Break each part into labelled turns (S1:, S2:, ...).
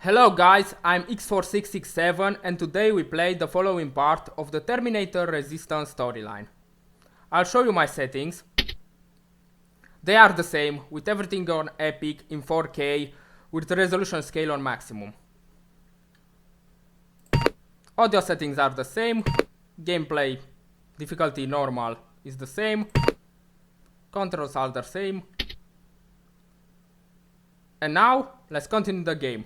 S1: Hello guys, I'm X4667 and today we play the following part of the Terminator Resistance storyline. I'll show you my settings. They are the same, with everything on Epic in 4K, with the resolution scale on maximum. Audio settings are the same, gameplay difficulty normal is the same, controls are the same. And now, let's continue the game.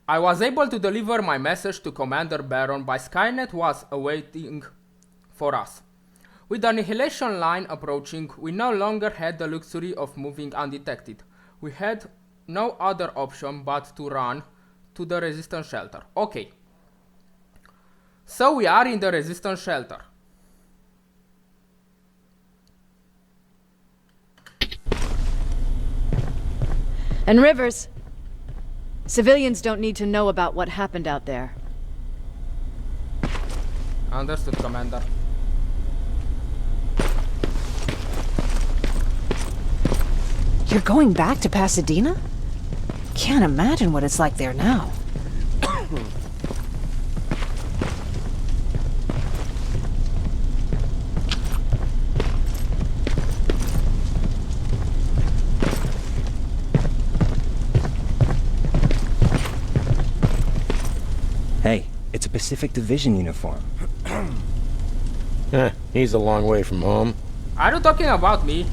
S1: I was able to deliver my message to Commander Baron, but Skynet was awaiting for us. With the annihilation line approaching, we no longer had the luxury of moving undetected. We had no other option but to run to the resistance shelter. Okay. So we are in the resistance shelter.
S2: And Rivers, civilians don't need to know about what happened out there.
S1: Understood, Commander.
S3: You're going back to Pasadena? Can't imagine what it's like there now.
S4: Hey, it's a Pacific Division uniform.
S5: He's a long way from home.
S1: Are you talking about me?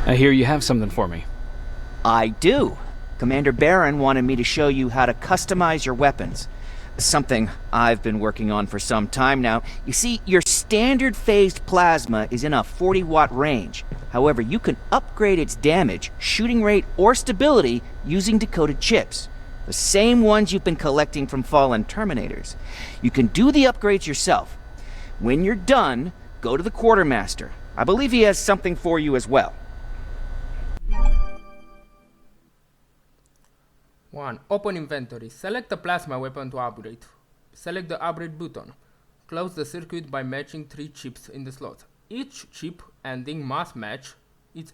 S6: I hear you have something for me.
S4: I do. Commander Baron wanted me to show you how to customize your weapons. Something I've been working on for some time now. You see, your standard phased plasma is in a 40-watt range. However, you can upgrade its damage, shooting rate, or stability using decoded chips. The same ones you've been collecting from fallen Terminators. You can do the upgrades yourself. When you're done, go to the Quartermaster. I believe he has something for you as well.
S1: 1. Open inventory. Select the plasma weapon to upgrade. Select the upgrade button. Close the circuit by matching 3 chips in the slot. Each chip ending must match its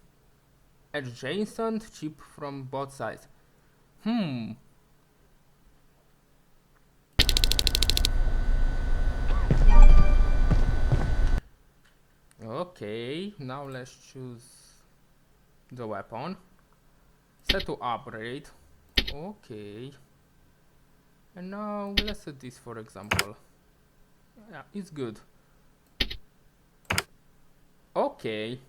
S1: adjacent chip from both sides. Okay, now let's choose the weapon. Set to upgrade. Okay. And now let's set this, for example. Yeah, it's good. Okay.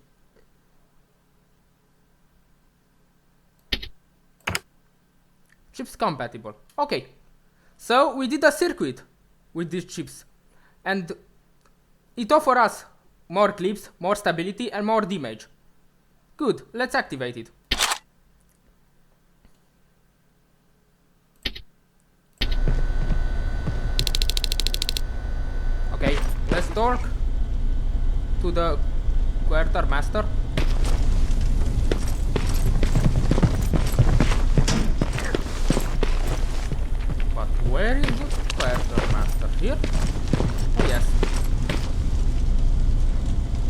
S1: Chips compatible. Okay. So we did a circuit with these chips. And it offers us more clips, more stability, and more damage. Good. Let's activate it. Okay, let's talk to the Quartermaster. But where is the Quartermaster? Here? Oh, yes.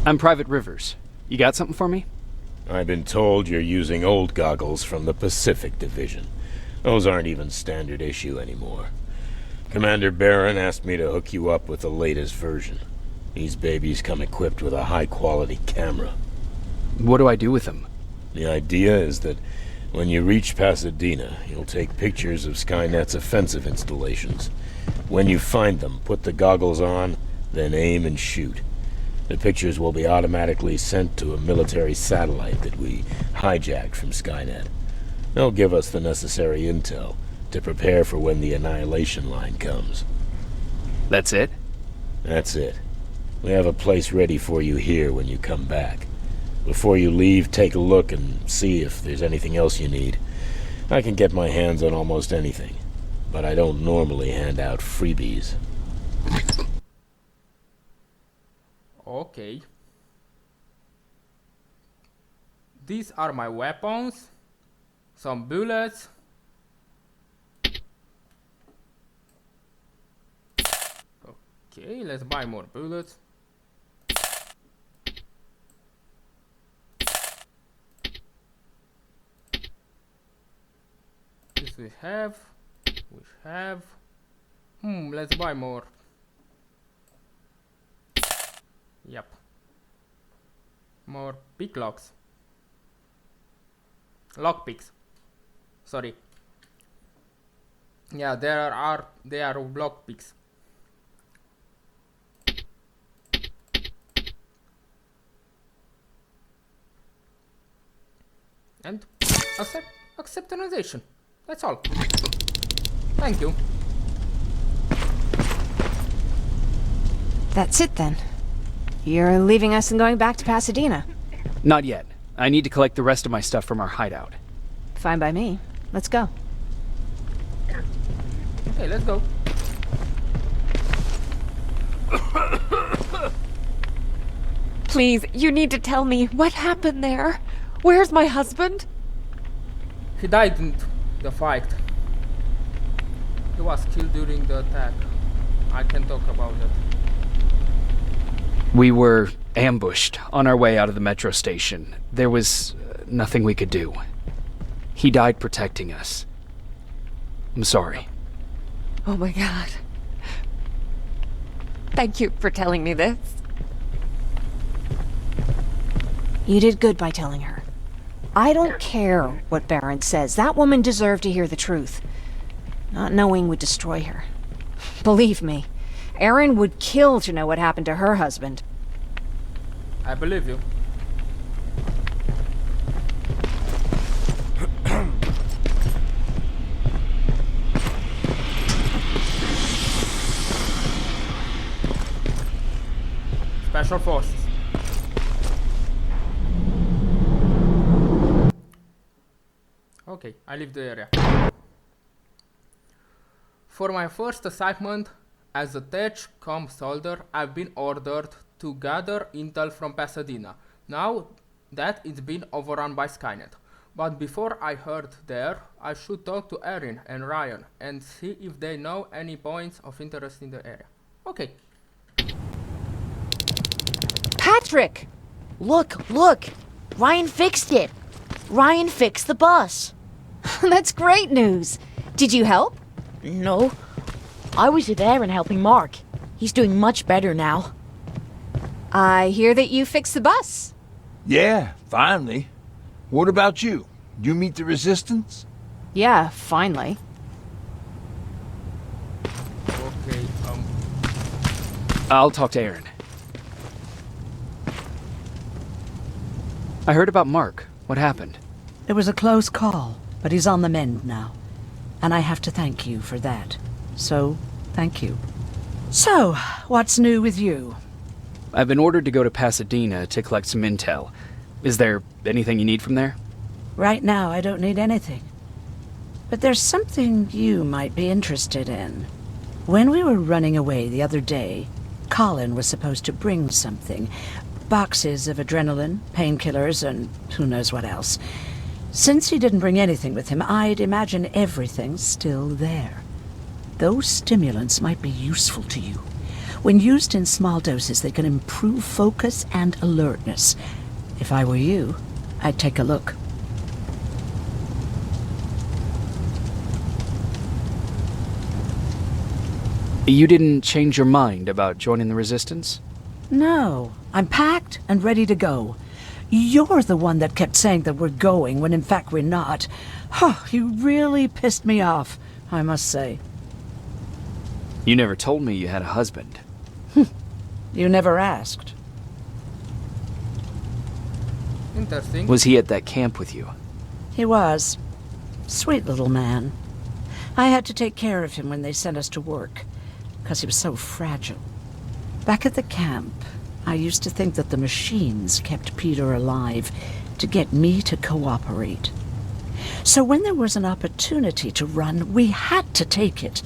S6: I'm Private Rivers. You got something for me?
S5: I've been told you're using old goggles from the Pacific Division. Those aren't even standard issue anymore. Commander Baron asked me to hook you up with the latest version. These babies come equipped with a high-quality camera.
S6: What do I do with them?
S5: The idea is that when you reach Pasadena, you'll take pictures of Skynet's offensive installations. When you find them, put the goggles on, then aim and shoot. The pictures will be automatically sent to a military satellite that we hijacked from Skynet. They'll give us the necessary intel to prepare for when the annihilation line comes.
S6: That's it?
S5: That's it. We have a place ready for you here when you come back. Before you leave, take a look and see if there's anything else you need. I can get my hands on almost anything, but I don't normally hand out freebies.
S1: Okay. these are my weapons. Some bullets. Okay, let's buy more bullets. This we have. Let's buy more. Yep. More pick locks. Lockpicks. Sorry. Yeah, they are lockpicks. And accept donation. That's all. Thank you.
S3: That's it then. You're leaving us and going back to Pasadena.
S6: Not yet. I need to collect the rest of my stuff from our hideout.
S3: Fine by me. Let's go.
S1: Okay, let's go.
S7: Please, you need to tell me what happened there. Where's my husband?
S1: He died in the fight. He was killed during the attack. I can talk about it.
S6: We were ambushed on our way out of the metro station. There was nothing we could do. He died protecting us. I'm sorry.
S7: Oh my god. Thank you for telling me this.
S3: You did good by telling her. I don't care what Baron says. That woman deserved to hear the truth. Not knowing would destroy her. Believe me, Erin would kill to know what happened to her husband.
S1: I believe you. Special forces. Okay, I leave the area. For my first assignment as a tech comm soldier, I've been ordered to gather intel from Pasadena. Now that it's been overrun by Skynet. But before I head there, I should talk to Erin and Ryan and see if they know any points of interest in the area. Okay.
S3: Patrick!
S8: Look! Ryan fixed it! Ryan fixed the bus!
S3: That's great news. Did you help?
S8: No. I was with Aaron helping Mark. He's doing much better now.
S3: I hear that you fixed the bus.
S9: Yeah, finally. What about you? You meet the Resistance?
S3: Yeah, finally.
S1: Okay,
S6: I'll talk to Aaron. I heard about Mark. What happened?
S10: It was a close call, but he's on the mend now. And I have to thank you for that. So, thank you. So, what's new with you?
S6: I've been ordered to go to Pasadena to collect some intel. Is there anything you need from there?
S10: Right now, I don't need anything. But there's something you might be interested in. When we were running away the other day, Colin was supposed to bring something. Boxes of adrenaline, painkillers, and who knows what else. Since he didn't bring anything with him, I'd imagine everything's still there. Those stimulants might be useful to you. When used in small doses, they can improve focus and alertness. If I were you, I'd take a look.
S6: You didn't change your mind about joining the Resistance?
S10: No, I'm packed and ready to go. You're the one that kept saying that we're going when in fact we're not. Oh, you really pissed me off, I must say.
S6: You never told me you had a husband.
S10: You never asked.
S1: interesting.
S6: Was he at that camp with you?
S10: He was. Sweet little man. I had to take care of him when they sent us to work, because he was so fragile. Back at the camp, I used to think that the machines kept Peter alive to get me to cooperate. So when there was an opportunity to run, we had to take it.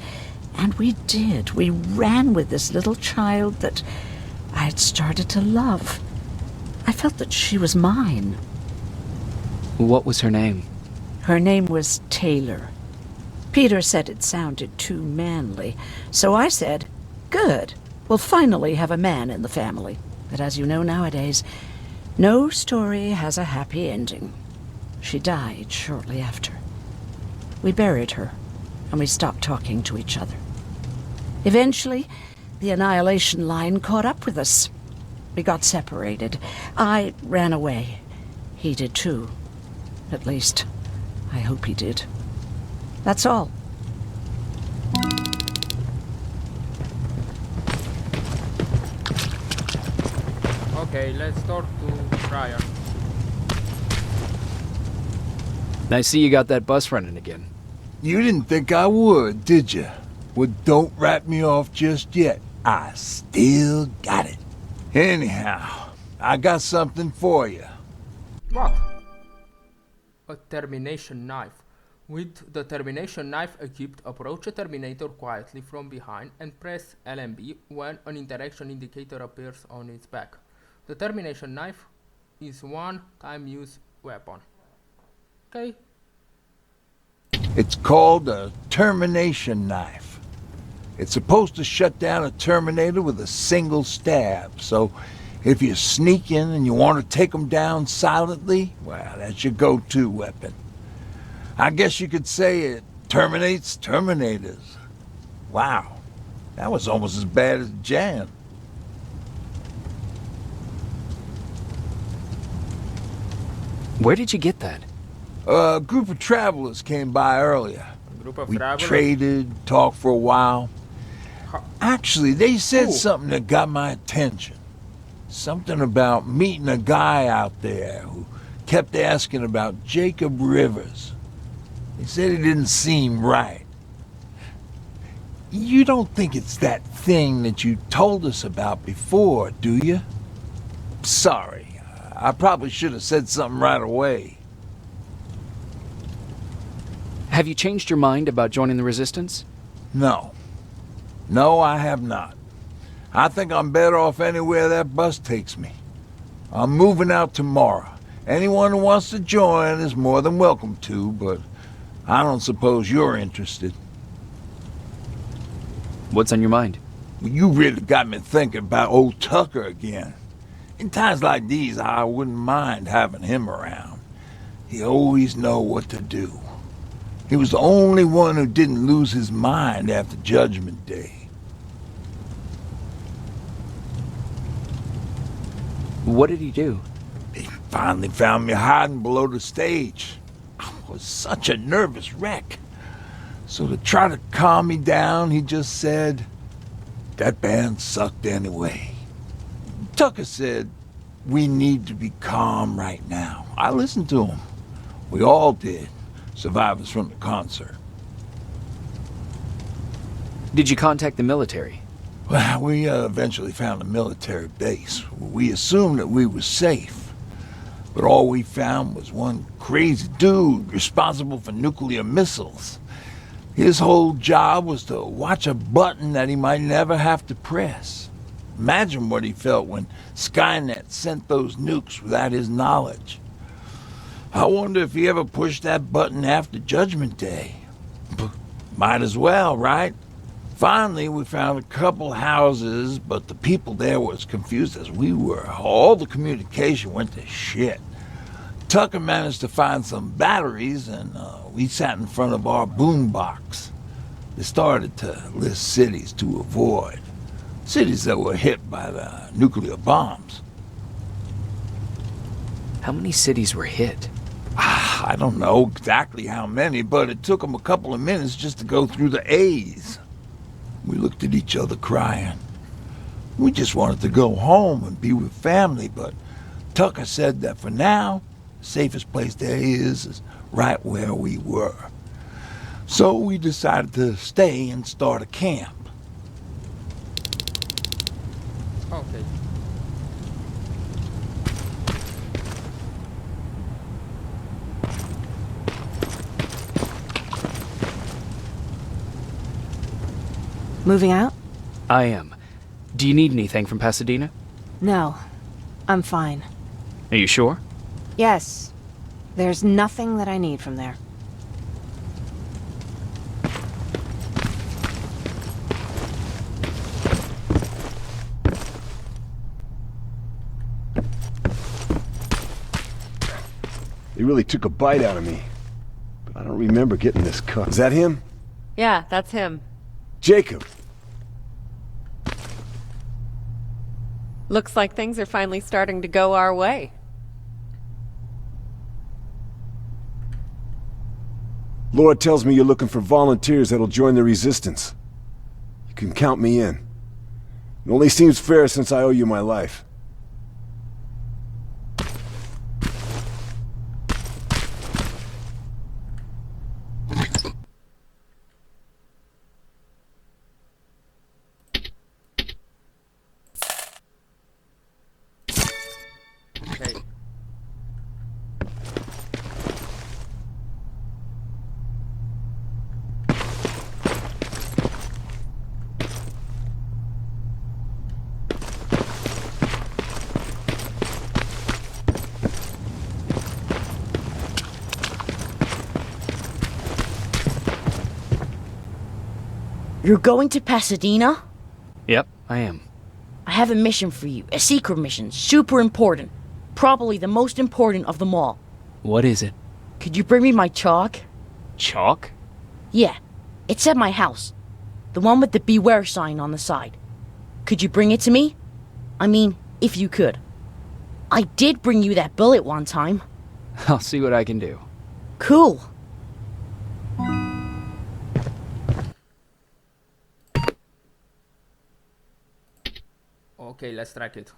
S10: And we did. We ran with this little child that I had started to love. I felt that she was mine.
S6: What was her name?
S10: Her name was Taylor. Peter said it sounded too manly, so I said, good, we'll finally have a man in the family. But as you know nowadays, no story has a happy ending. She died shortly after. We buried her, and we stopped talking to each other. Eventually, the Annihilation Line caught up with us. We got separated. I ran away. He did too. At least, I hope he did. That's all.
S1: Okay, let's talk to Briar.
S6: I see you got that bus running again.
S9: You didn't think I would, did you? Well, don't wrap me off just yet. I still got it. Anyhow, I got something for you.
S1: What? A termination knife. With the termination knife equipped, approach a Terminator quietly from behind and press LMB when an interaction indicator appears on its back. The termination knife is one-time use weapon. Okay.
S9: It's called a termination knife. It's supposed to shut down a Terminator with a single stab, so if you sneak in and you want to take them down silently, well, that's your go-to weapon. I guess you could say it terminates Terminators. Wow, that was almost as bad as Jan.
S6: Where did you get that?
S9: A group of travelers came by earlier.
S1: A group of
S9: We
S1: travelers?
S9: traded, talked for a while. Actually, they said
S1: Ooh.
S9: something that got my attention. Something about meeting a guy out there who kept asking about Jacob Rivers. He said he didn't seem right. You don't think it's that thing that you told us about before, do you? Sorry, I probably should have said something right away.
S6: Have you changed your mind about joining the Resistance?
S9: No. No, I have not. I think I'm better off anywhere that bus takes me. I'm moving out tomorrow. Anyone who wants to join is more than welcome to, but I don't suppose you're interested.
S6: What's on your mind?
S9: You really got me thinking about old Tucker again. In times like these, I wouldn't mind having him around. He always know what to do. He was the only one who didn't lose his mind after Judgment Day.
S6: What did he do?
S9: He finally found me hiding below the stage. I was such a nervous wreck. So to try to calm me down, he just said, that band sucked anyway. Tucker said, we need to be calm right now. I listened to him. We all did, survivors from the concert.
S6: Did you contact the military?
S9: Well, we eventually found a military base. We assumed that we were safe. But all we found was one crazy dude responsible for nuclear missiles. His whole job was to watch a button that he might never have to press. Imagine what he felt when Skynet sent those nukes without his knowledge. I wonder if he ever pushed that button after Judgment Day. Might as well, right? Finally, we found a couple houses, but the people there were as confused as we were. All the communication went to shit. Tucker managed to find some batteries, and we sat in front of our boombox. They started to list cities to avoid. Cities that were hit by the nuclear bombs.
S6: How many cities were hit?
S9: I don't know exactly how many, but it took them a couple of minutes just to go through the A's. We looked at each other crying. We just wanted to go home and be with family, but Tucker said that for now, the safest place there is right where we were. So we decided to stay and start a camp.
S1: Okay.
S3: Moving out?
S6: I am. Do you need anything from Pasadena?
S3: No. I'm fine.
S6: Are you sure?
S3: Yes. There's nothing that I need from there.
S11: They really took a bite out of me. But I don't remember getting this cut. Is that him?
S7: Yeah, that's him.
S11: Jacob!
S7: Looks like things are finally starting to go our way.
S11: Lord tells me you're looking for volunteers that'll join the Resistance. You can count me in. It only seems fair since I owe you my life.
S1: Okay.
S8: You're going to Pasadena?
S6: Yep, I am.
S8: I have a mission for you. A secret mission. Super important. Probably the most important of them all.
S6: What is it?
S8: Could you bring me my chalk?
S6: Chalk?
S8: Yeah. It's at my house. The one with the beware sign on the side. Could you bring it to me? I mean, if you could. I did bring you that bullet one time.
S6: I'll see what I can do.
S8: Cool.
S1: Okay, let's track it.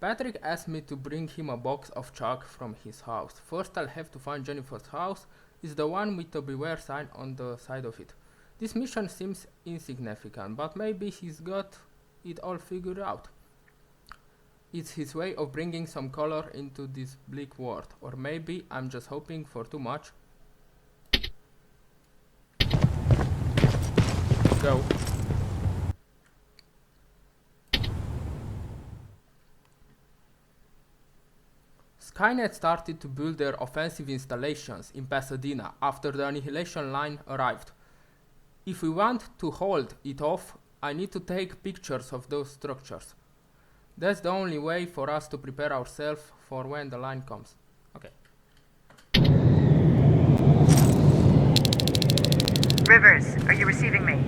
S1: Patrick asked me to bring him a box of chalk from his house. First I'll have to find Jennifer's house. It's the one with the beware sign on the side of it. This mission seems insignificant, but maybe he's got it all figured out. It's his way of bringing some color into this bleak world. Or maybe I'm just hoping for too much. Go. Skynet started to build their offensive installations in Pasadena after the Annihilation Line arrived. If we want to hold it off, I need to take pictures of those structures. That's the only way for us to prepare ourselves for when the line comes. Okay.
S12: Rivers, are you receiving me?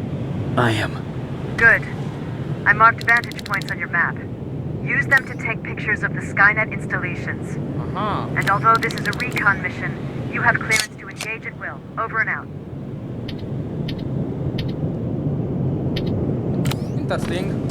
S6: I am.
S12: Good. I marked vantage points on your map. Use them to take pictures of the Skynet installations. And although this is a recon mission, you have clearance to engage at will. Over and out.
S1: Interesting.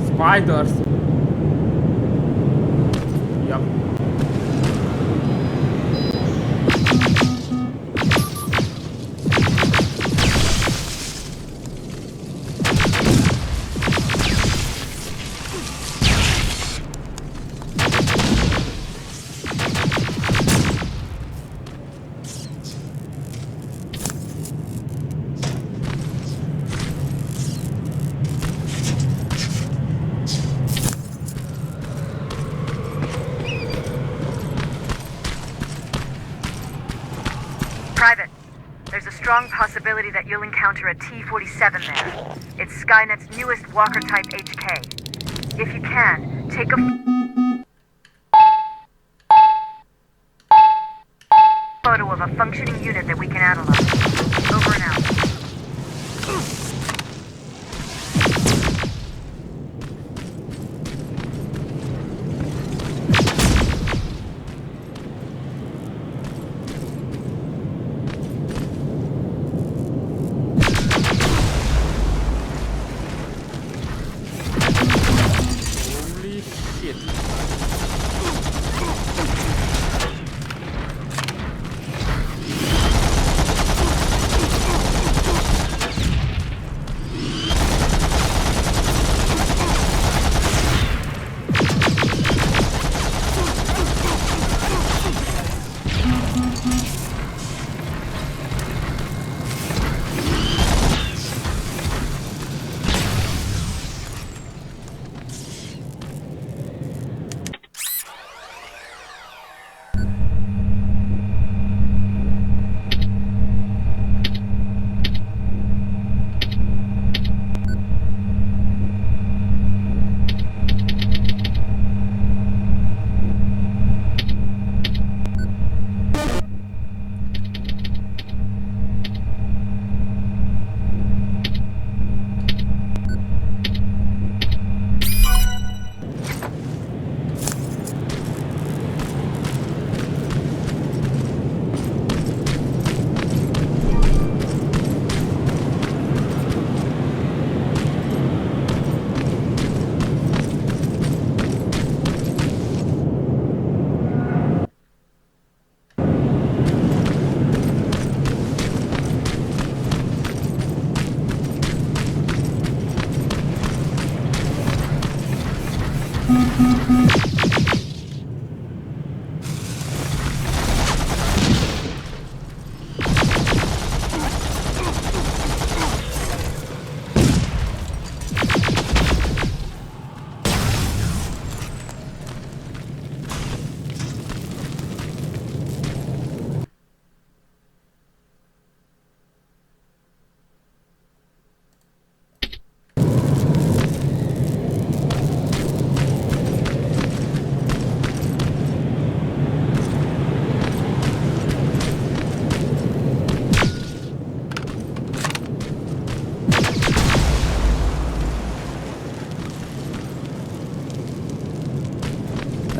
S1: Spiders. Yep.
S12: Private, there's a strong possibility that you'll encounter a T-47 there. It's Skynet's newest Walker-type HK. If you can, take a photo of a functioning unit that we can analyze. Over and out.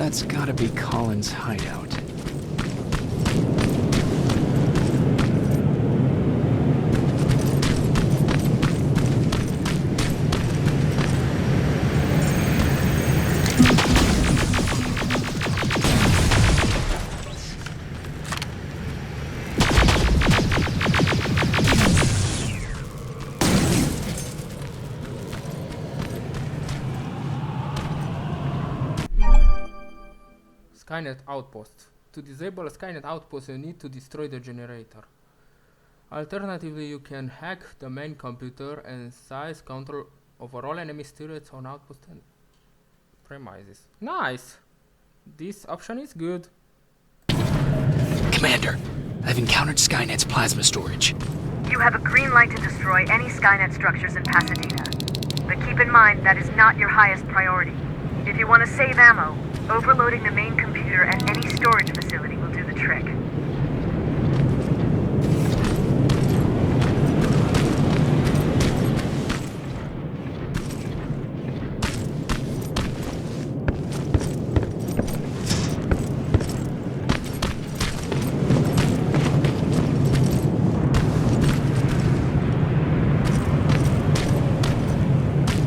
S6: That's gotta be Colin's hideout.
S1: Skynet outpost. To disable a Skynet outpost, you need to destroy the generator. Alternatively, you can hack the main computer and seize control over all enemy turrets on outpost and premises. Nice! This option is good.
S6: Commander, I've encountered Skynet's plasma storage.
S12: You have a green light to destroy any Skynet structures in Pasadena. But keep in mind, that is not your highest priority. If you want to save ammo, overloading the main computer at any storage facility will do the trick.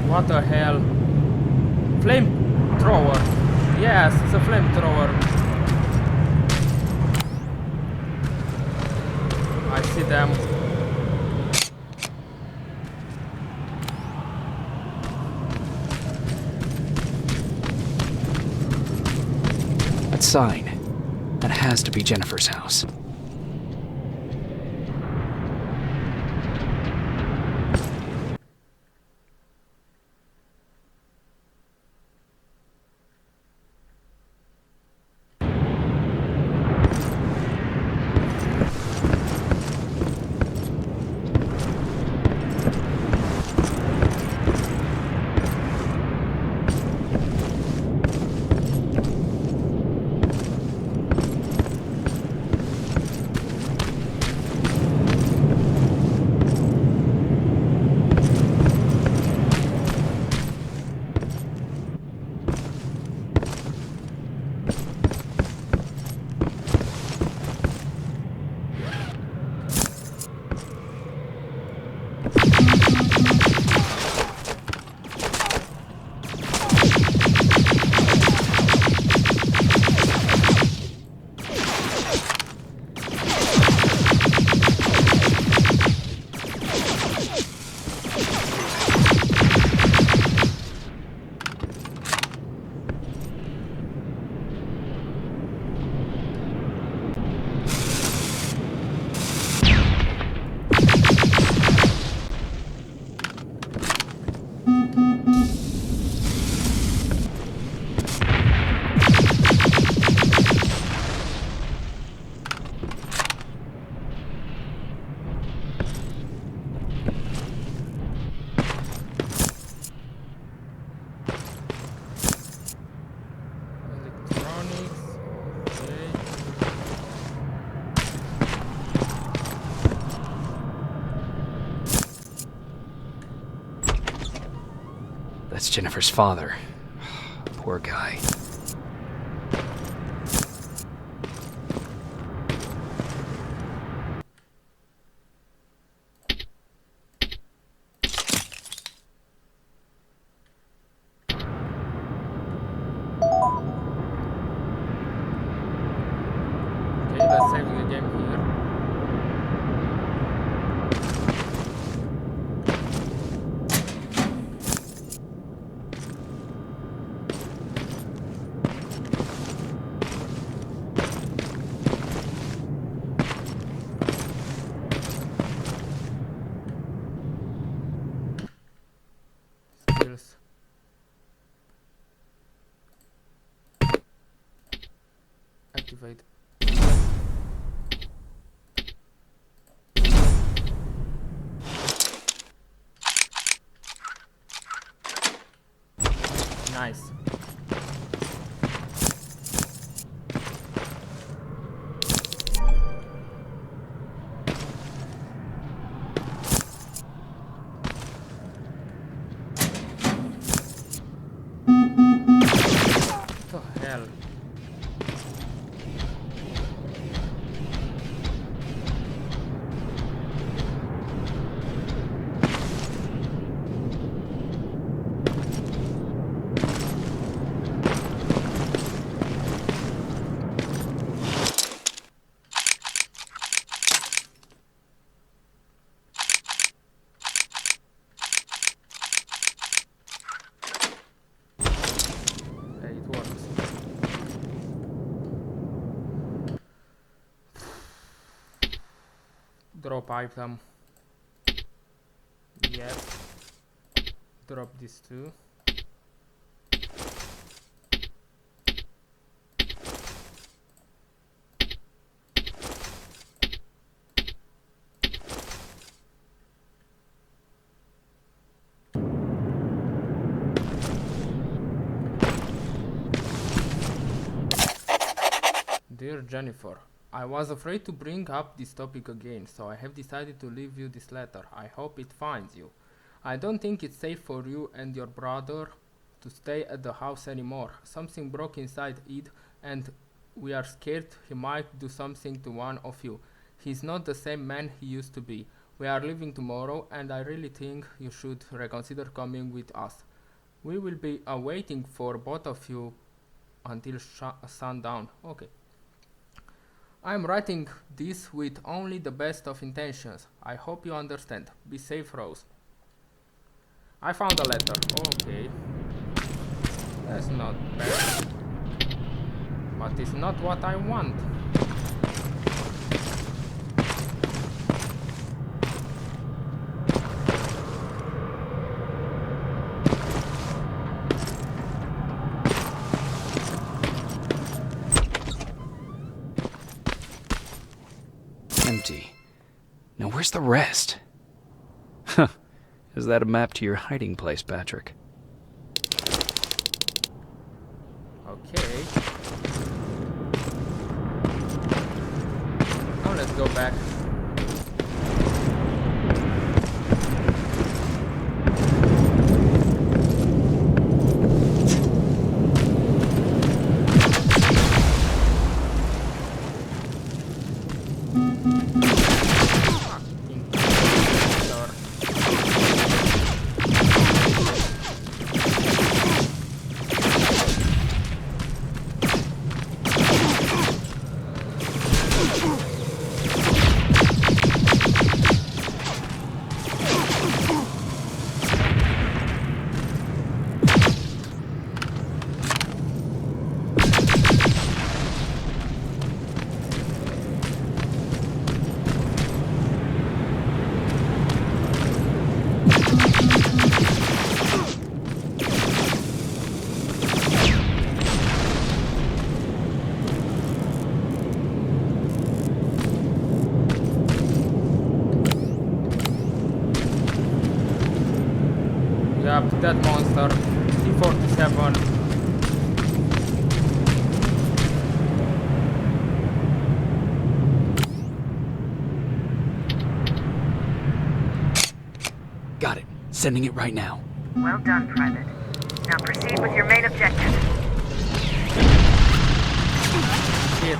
S1: What the hell? Flamethrower. Yes, it's a flamethrower. I see them.
S6: That sign. That has to be Jennifer's house. That's Jennifer's father. Poor guy.
S1: Okay, let's save the game here. activate. Nice. What the hell? Hey, it works. Drop item. Yes. Drop this too. Dear Jennifer, I was afraid to bring up this topic again, so I have decided to leave you this letter. I hope it finds you. I don't think it's safe for you and your brother to stay at the house anymore. Something broke inside Ed, and we are scared he might do something to one of you. He's not the same man he used to be. We are leaving tomorrow, and I really think you should reconsider coming with us. We will be waiting for both of you until sundown. Okay. I'm writing this with only the best of intentions. I hope you understand. Be safe, Rose. I found a letter. Okay. That's not bad. But it's not what I want.
S6: Empty. Now where's the rest? Huh. Is that a map to your hiding place, Patrick?
S1: Okay. Now let's go back. Yep, that monster. T-47.
S6: Got it. Sending it right now.
S12: Well done, Private. Now proceed with your main objective.
S1: Shit.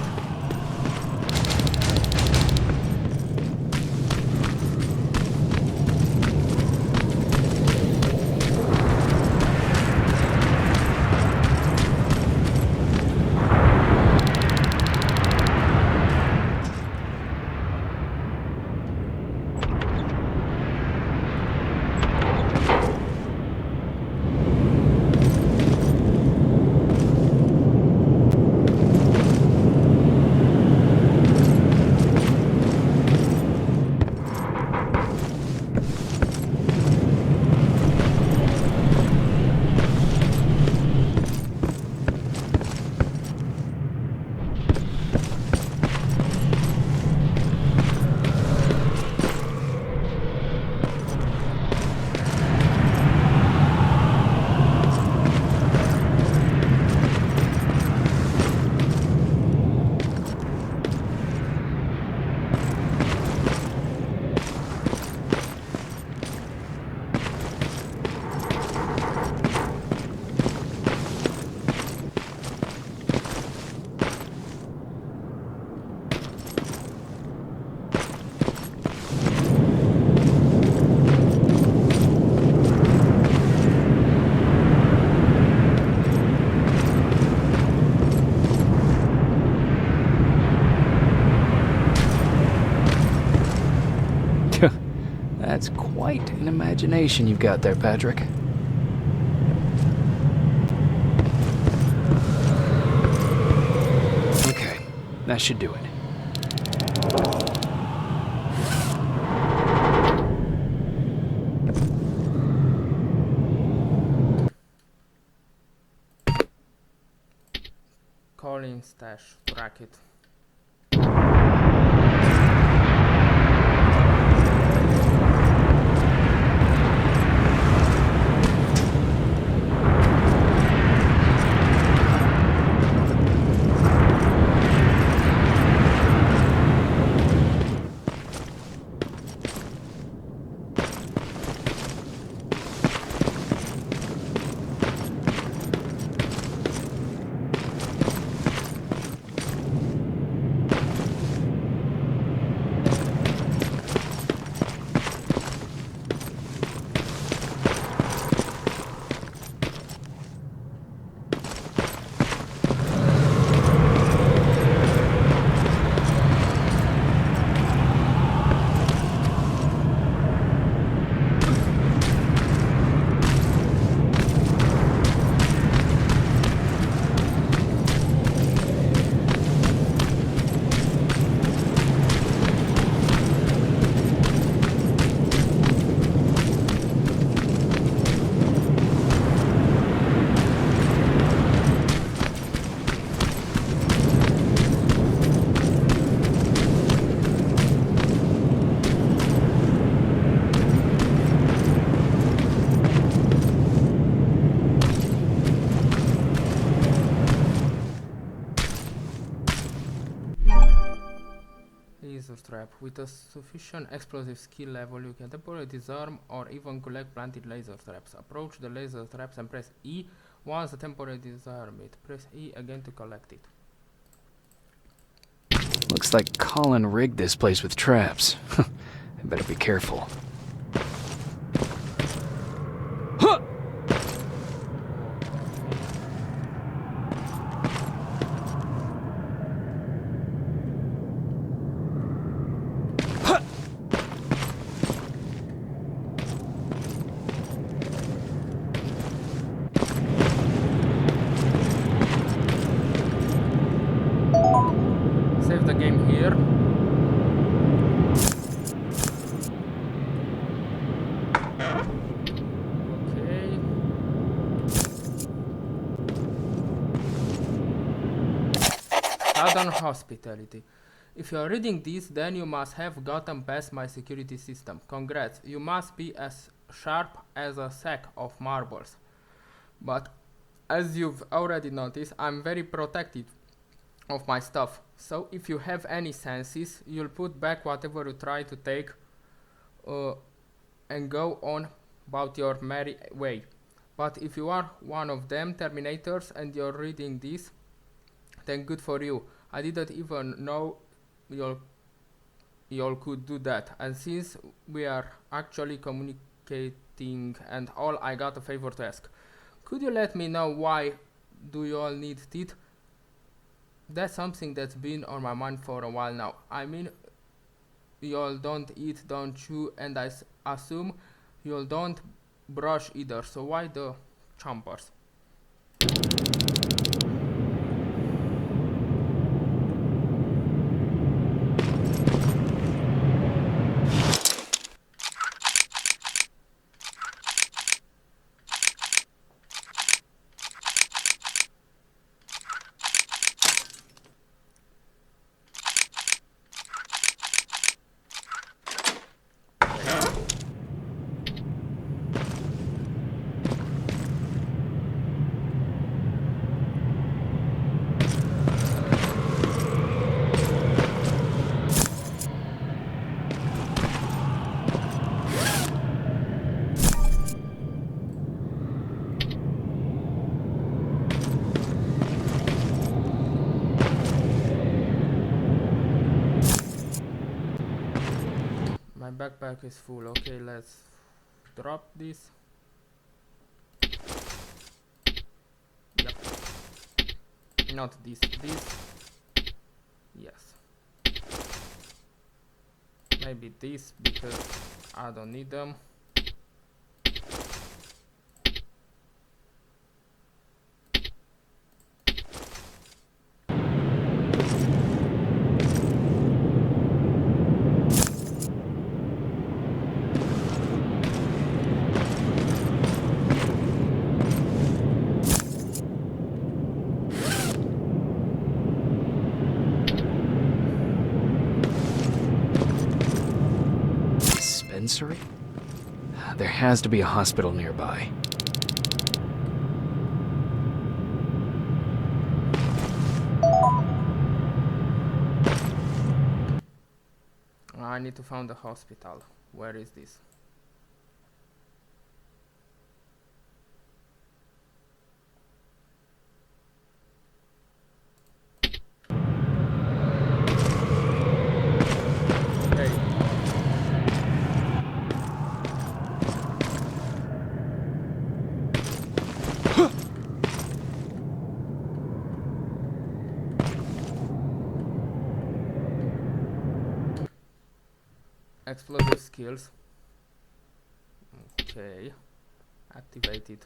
S6: Quite an imagination you've got there, Patrick. Okay, that should do it.
S1: Calling stash, track it. Laser trap. With a sufficient explosive skill level, you can deploy, disarm, or even collect planted laser traps. Approach the laser traps and press E once the temporary disarm it. Press E again to collect it.
S6: Looks like Colin rigged this place with traps. I better be careful. Huh!
S1: Save the game here. Okay. Southern Hospitality. If you are reading this, then you must have gotten past my security system. Congrats, you must be as sharp as a sack of marbles. But as you've already noticed, I'm very protective of my stuff. So if you have any senses, you'll put back whatever you try to take and go on about your merry way. But if you are one of them Terminators and you're reading this, then good for you. I didn't even know y'all could do that. And since we are actually communicating and all, I got a favor to ask. Could you let me know why do you all need teeth? That's something that's been on my mind for a while now. I mean, y'all don't eat, don't chew, and I assume y'all don't brush either, so why the chompers? My backpack is full. Okay, let's drop this. Yep. Not this. Yes. Maybe this because I don't need them.
S6: dispensary? There has to be a hospital nearby.
S1: I need to find the hospital. Where is this? Okay. Explosive skills. Okay. Activated.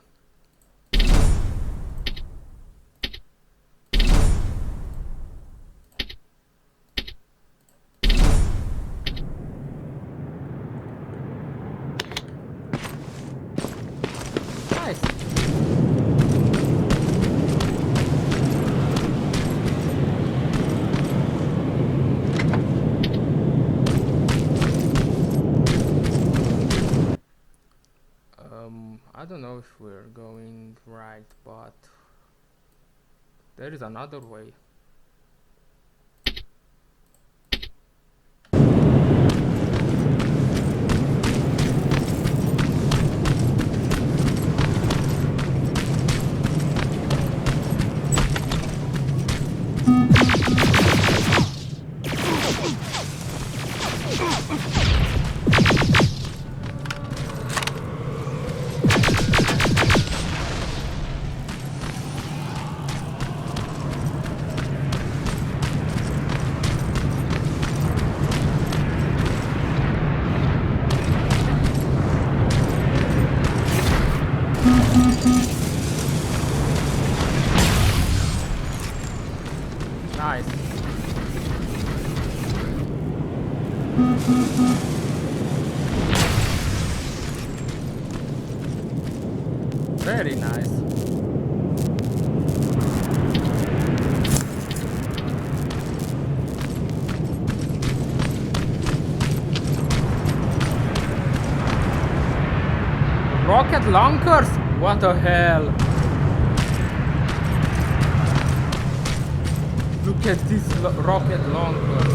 S1: Nice. I don't know if we're going right, but there is another way. Nice. Very nice. Rocket launchers? What the hell? Look at this rocket launchers.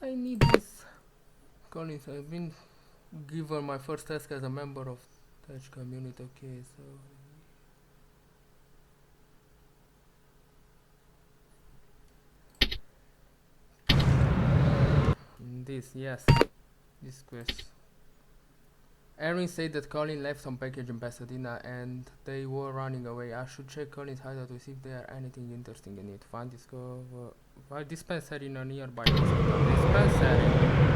S1: I need this. Collins, I've been given my first task as a member of Touch community, okay, so this, yes, this quest. Erin said that Colin left some package in Pasadena and they were running away. I should check Colin's hideout to see if there anything interesting in it. Find dispensary in a nearby hospital. Dispensary.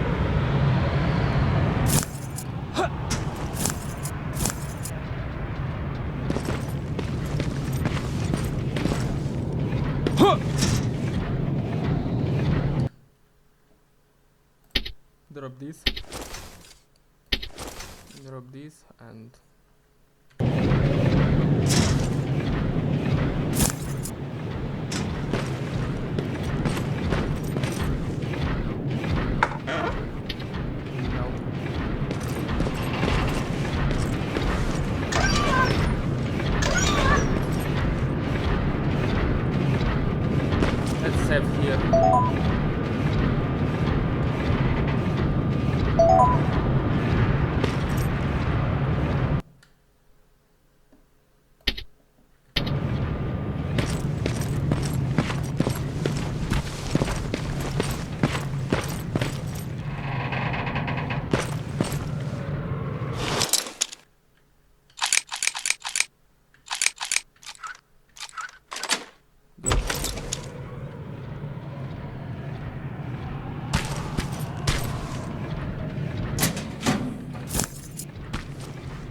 S1: Drop this. Drop this and let's save here.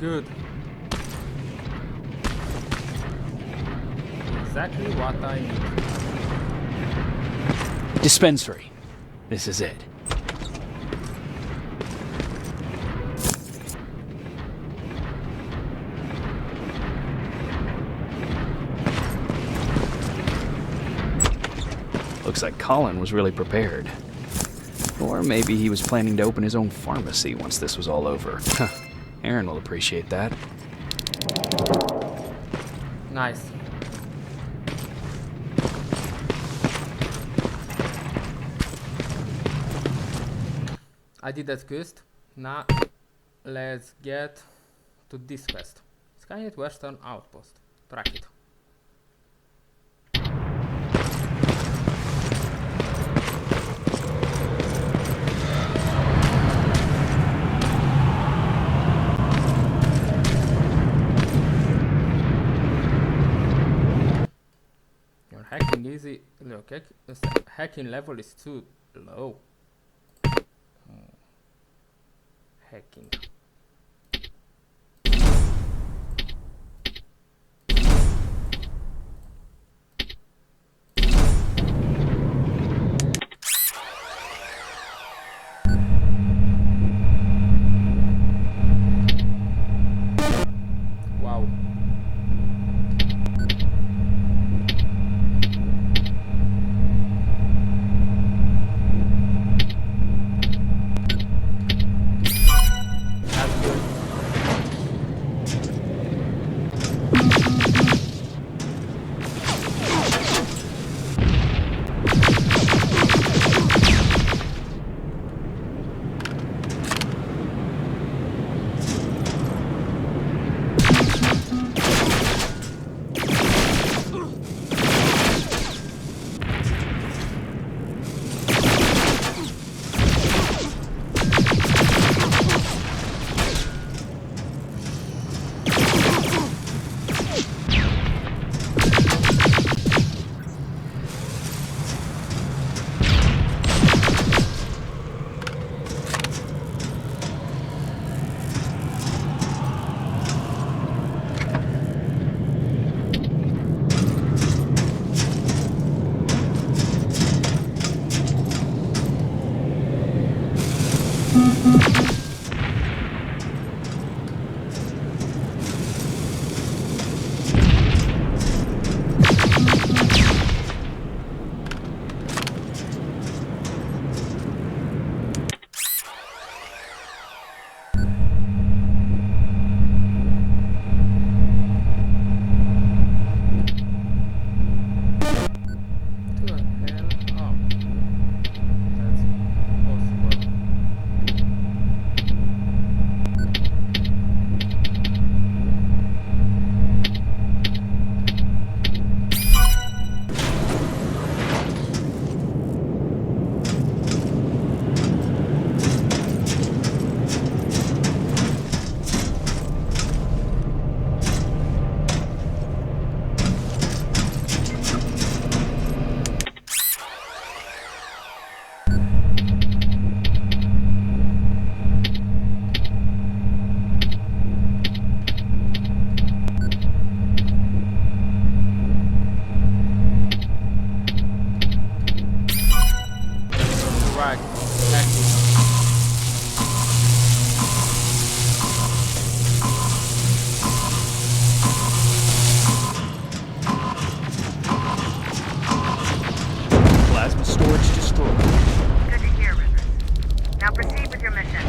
S1: Good. Exactly what I need.
S6: Dispensary. This is it. Looks like Colin was really prepared. Or maybe he was planning to open his own pharmacy once this was all over. Aaron will appreciate that.
S1: Nice. I did that quest. Now let's get to this quest. Skynet Western Outpost. Track it. Hacking easy. Look, hacking level is too low. Hacking. Wow.
S6: Plasma storage destroyed.
S12: Good to hear, Rivers. Now proceed with your mission.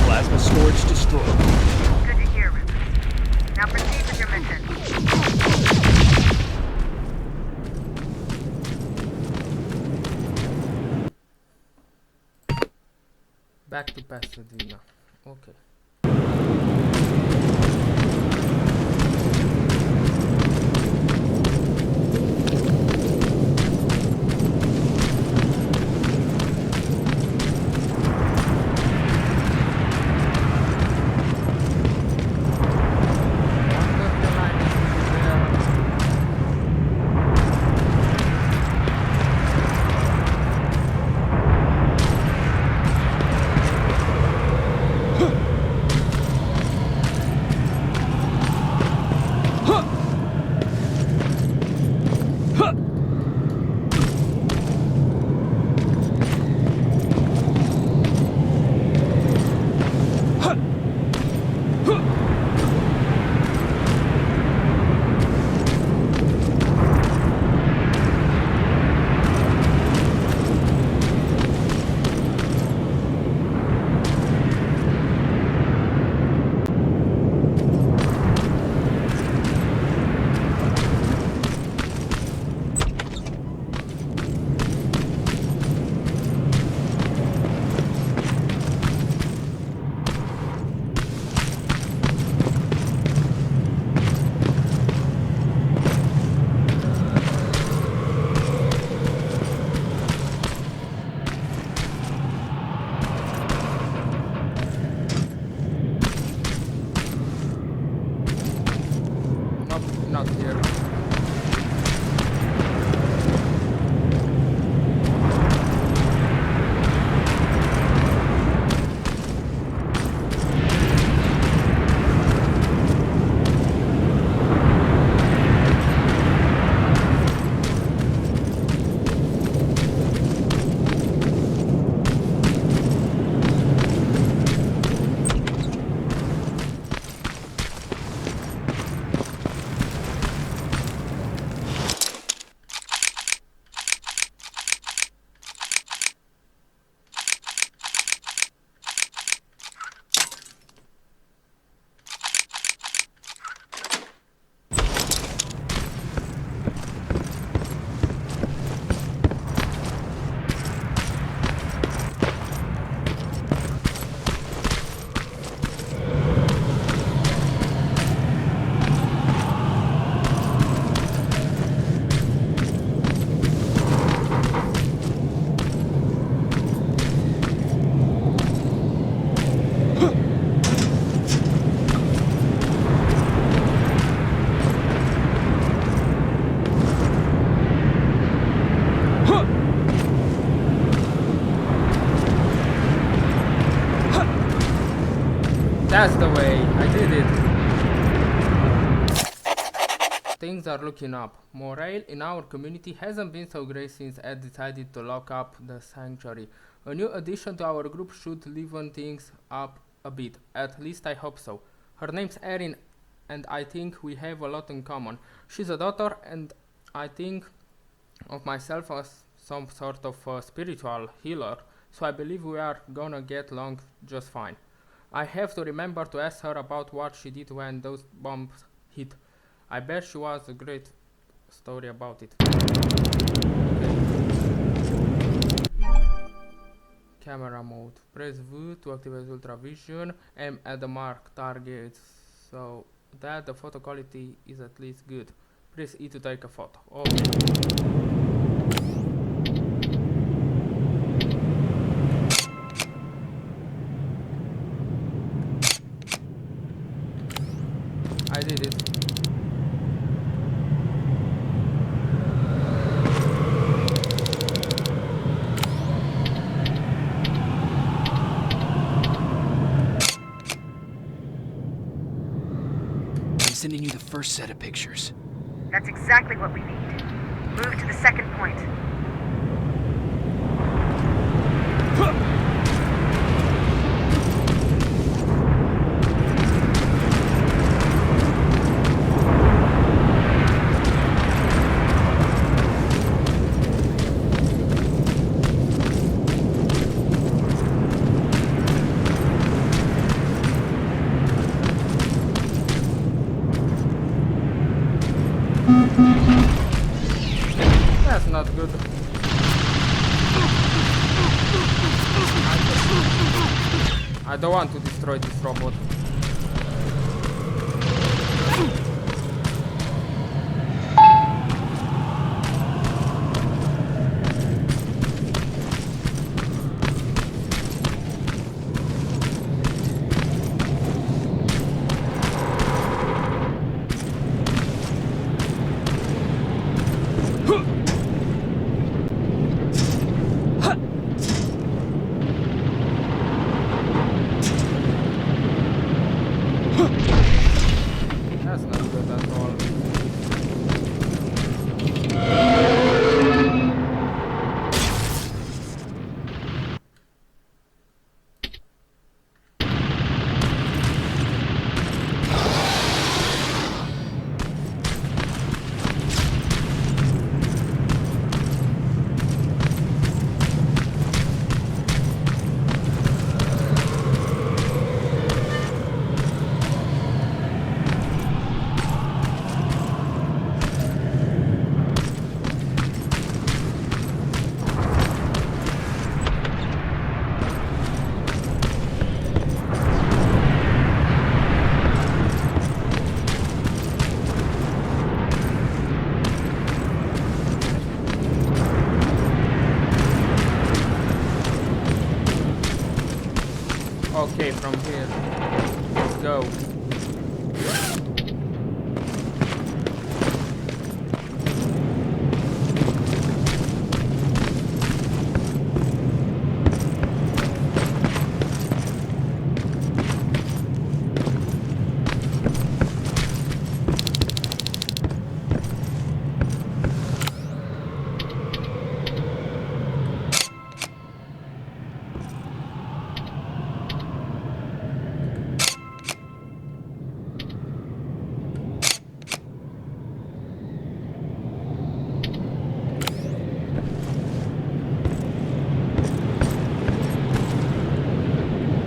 S6: Plasma storage destroyed.
S12: Good to hear, Rivers. Now proceed with your mission.
S1: Back to Pasadena. Okay. That's the way. I did it. Things are looking up. Morale in our community hasn't been so great since Ed decided to lock up the sanctuary. A new addition to our group should liven things up a bit. At least I hope so. Her name's Erin, and I think we have a lot in common. She's a daughter, and I think of myself as some sort of spiritual healer, so I believe we are gonna get along just fine. I have to remember to ask her about what she did when those bombs hit. I bet she was a great story about it. Okay. Camera mode. Press V to activate ultravision. Aim at the marked targets so that the photo quality is at least good. Press E to take a photo. Okay. I did it.
S6: I'm sending you the first set of pictures.
S12: That's exactly what we need. Move to the second point.
S1: That's not good. I don't want to destroy this robot. That's not good at all. Okay, from here. Let's go.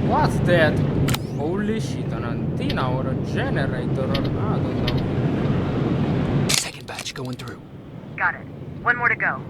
S1: What's that? Holy shit, an antenna or a generator or I don't know.
S6: Second batch going through.
S12: Got it. One more to go.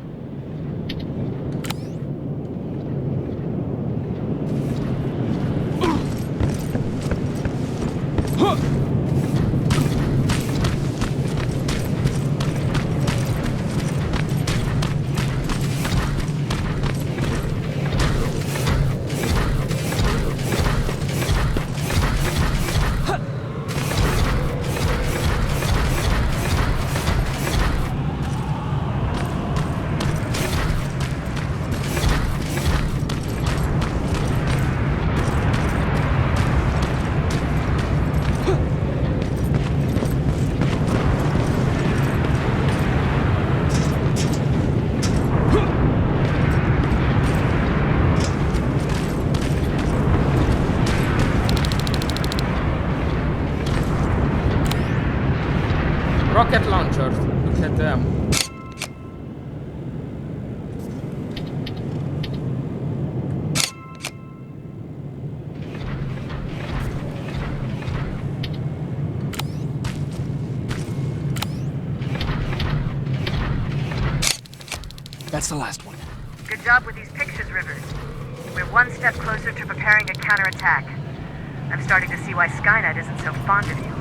S6: That's the last one.
S12: Good job with these pictures, Rivers. We're one step closer to preparing a counterattack. I'm starting to see why Skynet isn't so fond of you.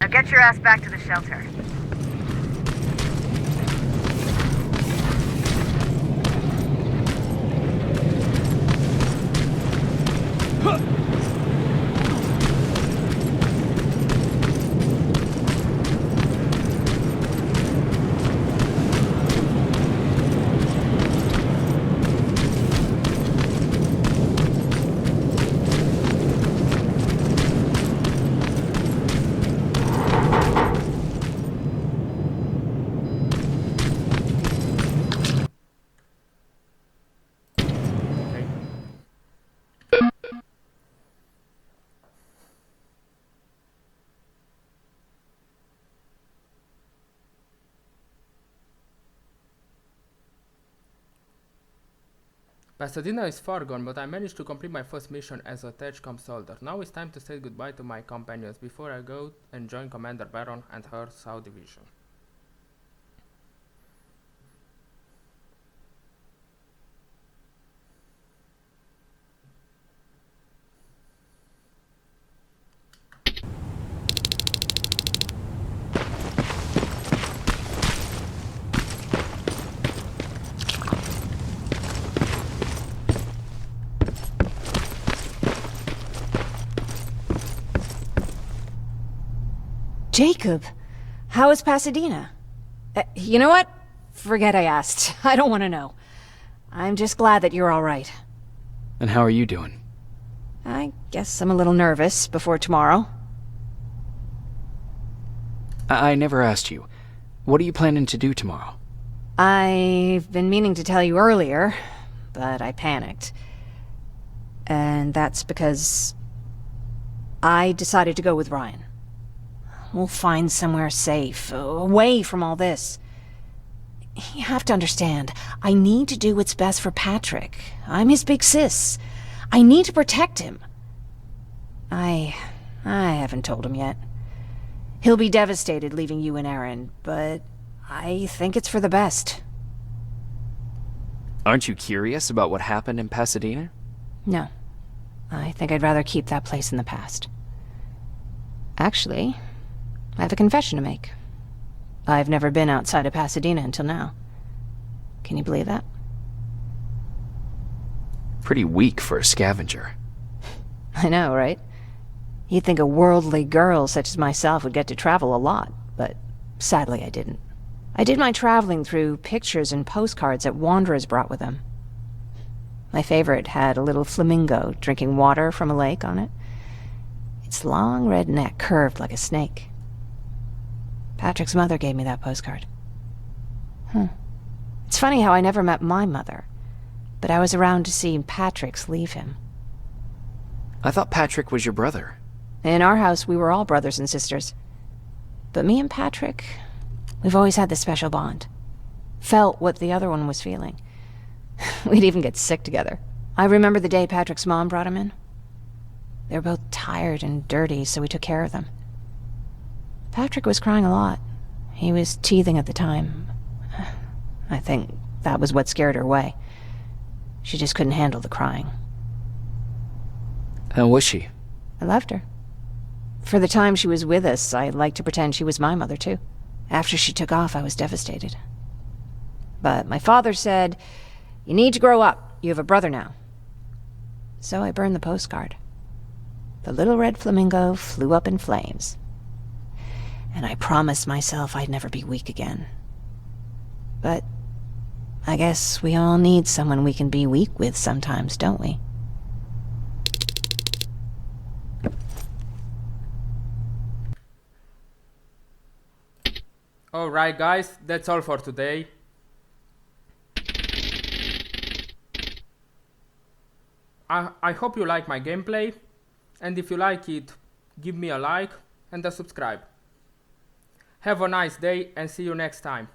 S12: Now get your ass back to the shelter.
S1: Pasadena is far gone, but I managed to complete my first mission as a TechCom soldier. Now it's time to say goodbye to my companions before I go and join Commander Baron and her South Division.
S3: Jacob, how is Pasadena? You know what? Forget I asked. I don't want to know. I'm just glad that you're all right.
S6: And how are you doing?
S3: I guess I'm a little nervous before tomorrow.
S6: I never asked you. What are you planning to do tomorrow?
S3: I've been meaning to tell you earlier, but I panicked. And that's because I decided to go with Ryan. We'll find somewhere safe, away from all this. You have to understand, I need to do what's best for Patrick. I'm his big sis. I need to protect him. I haven't told him yet. He'll be devastated leaving you and Aaron, but I think it's for the best.
S6: Aren't you curious about what happened in Pasadena?
S3: No. I think I'd rather keep that place in the past. Actually, I have a confession to make. I've never been outside of Pasadena until now. Can you believe that?
S6: Pretty weak for a scavenger.
S3: I know, right? You'd think a worldly girl such as myself would get to travel a lot, but sadly I didn't. I did my traveling through pictures and postcards that wanderers brought with them. My favorite had a little flamingo drinking water from a lake on it. Its long red neck curved like a snake. Patrick's mother gave me that postcard. It's funny how I never met my mother, but I was around to see Patrick's leave him.
S6: I thought Patrick was your brother.
S3: In our house, we were all brothers and sisters. But me and Patrick, we've always had this special bond. Felt what the other one was feeling. We'd even get sick together. I remember the day Patrick's mom brought him in. They were both tired and dirty, so we took care of them. Patrick was crying a lot. He was teething at the time. I think that was what scared her away. She just couldn't handle the crying.
S6: How was she?
S3: I loved her. For the time she was with us, I liked to pretend she was my mother, too. After she took off, I was devastated. But my father said, "You need to grow up. You have a brother now." So I burned the postcard. The little red flamingo flew up in flames. And I promised myself I'd never be weak again. But I guess we all need someone we can be weak with sometimes, don't we?
S1: Alright guys, that's all for today. I hope you like my gameplay, and if you like it, give me a like and a subscribe. Have a nice day and see you next time.